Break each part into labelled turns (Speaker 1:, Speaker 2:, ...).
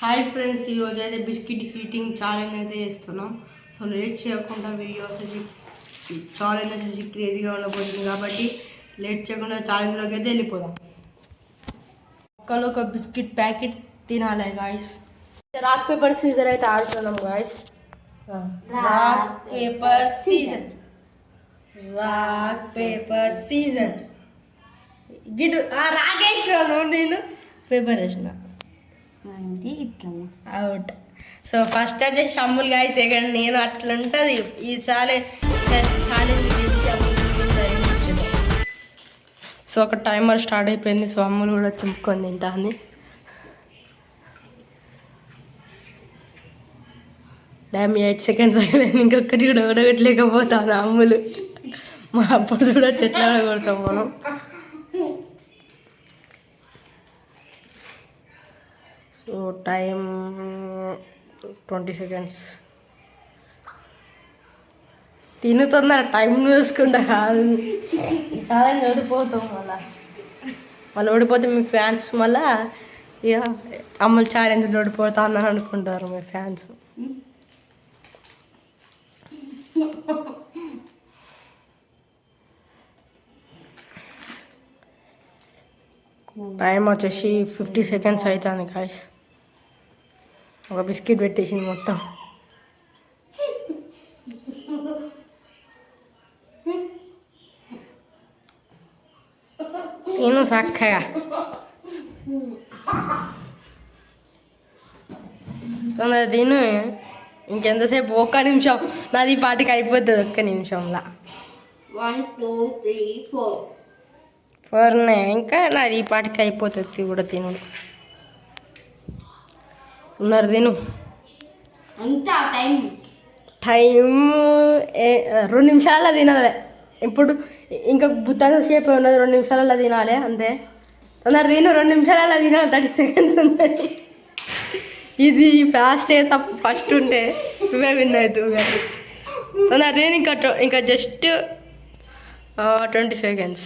Speaker 1: Hi friends, ఈరోజు అయితే biscuit heating challenge అయితే చేస్తున్నాం. సో లేట్ చేయకుండా వీడియో వచ్చేసి ఛాలెంజ్ వచ్చేసి క్రేజీగా ఉండబోతుంది కాబట్టి లేట్ చేయకుండా ఛాలెంజ్లోకి అయితే వెళ్ళిపోదాం. ఒక్కలో ఒక బిస్కెట్ ప్యాకెట్ తినాలి గాయస్. రాక్ పేపర్ సీజర్ అయితే ఆడుతున్నాం guys. Rock paper scissor, rock paper scissor. గిట్ రాకేసినాను, నేను పేపర్ వేసిన అవుట్. సో ఫస్ట్ వచ్చేసి అమ్ముల్ గాయ, సెకండ్ నేను. అట్లా ఉంటుంది ఈ ఛాలెంజ్ సో ఒక టైమర్ స్టార్ట్ అయిపోయింది. సో అమ్ములు కూడా చింపుకొని తింటాను. డ్యామ్ 8 seconds అయిపోయింది, ఇంకొకటి కూడా ఓడగట్టలేకపోతాను అమ్ములు. మా అప్పుడు కూడా చెట్ల కొడతాం మనం. So time 20 seconds. తినుతుందా టైం చూసుకుంటా కాదు, ఛాలెంజ్ ఓడిపోతాం. మళ్ళీ ఓడిపోతే మీ ఫ్యాన్స్ మళ్ళీ ఇక అమ్ములు ఛాలెంజ్ ఓడిపోతా అని అనుకుంటారు మీ ఫ్యాన్స్. టైం వచ్చేసి 50 seconds అవుతుంది గాయస్. ఒక బిస్కెట్ పెట్టేసింది మొత్తం. నేను చక్కగా తొందర తిను. ఇంకెంతసేపు? ఒక్క నిమిషం, నాది పాటికి అయిపోతుంది. ఒక్క నిమిషంలో
Speaker 2: 1 2 3 4
Speaker 1: 4 ఇంకా నాది ఈ పాటికి అయిపోతుంది కూడా. తిను ఉన్నారు, తిను. టైం 2 నిమిషాల్లో తినాలి. ఇప్పుడు ఇంకా బుత్తంత సేపు ఉన్నది, 2 నిమిషాలలో తినాలి అంతే. తొందర తిను, 2 నిమిషాలలో తినాలి. 30 seconds ఉంటుంది. ఇది ఫాస్ట్ అయితే ఫస్ట్ ఉంటే నువ్వే విన్ అవుతావు కానీ. తొందర తిను. ఇంకా జస్ట్ 20 seconds,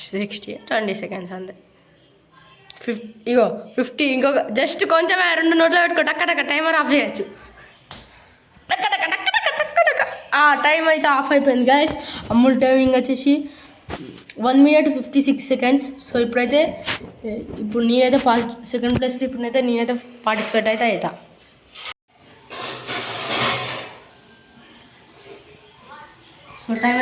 Speaker 1: 60, 20 seconds అంతే. 50. ఇంకొక జస్ట్ కొంచెమే 2 నోట్లో పెట్టుకో. టక్క టైమర్ ఆఫ్ చేయొచ్చు. టక్క టైం అయితే ఆఫ్ అయిపోయింది గాయస్. అమ్ముల్ టైమింగ్ వచ్చేసి 1 minute 56 seconds. సో ఇప్పుడు నేనైతే సెకండ్ ప్లేస్లో నేనైతే పార్టిసిపేట్ అయితే అవుతా. సో టైం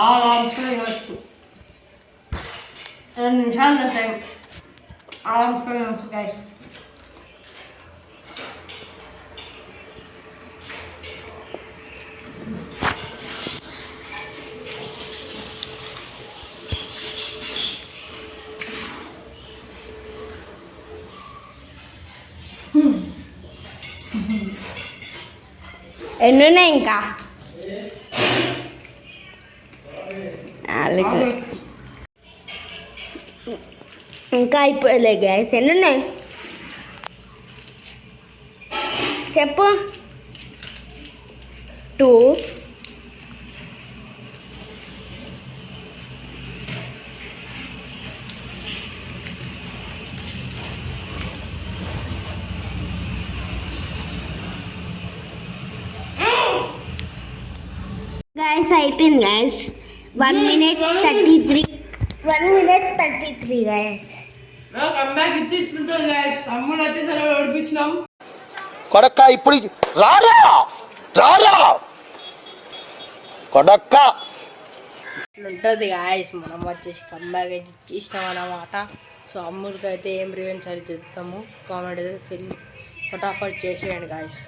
Speaker 1: ఆరామ్స్గా తినవచ్చు. 2 నిమిషాలు టైం ఆరామ్స్గా తినవచ్చు గైస్.
Speaker 2: ఎన్ని ఉన్నాయి ఇంకా? ఇంకా అయిపోయలే గ్యాస్. ఎన్ని ఉన్నాయి చెప్పు? 2 గాయస్. అయిపోయింది గాయస్. 1 minute 33 guys.
Speaker 3: కొడక్క ఇప్పుడు రారా కొడక్క
Speaker 1: ఉంటుంది గాయస్. మనం వచ్చేసి కంబ్యాక్ అయితే ఇచ్చినాం అన్నమాట. సో అమ్ములకి అయితే ఏం రివెంజ్ అది చెప్తాము. కామెంట్ అయితే ఫటాఫట్ చేసేయండి గాయస్.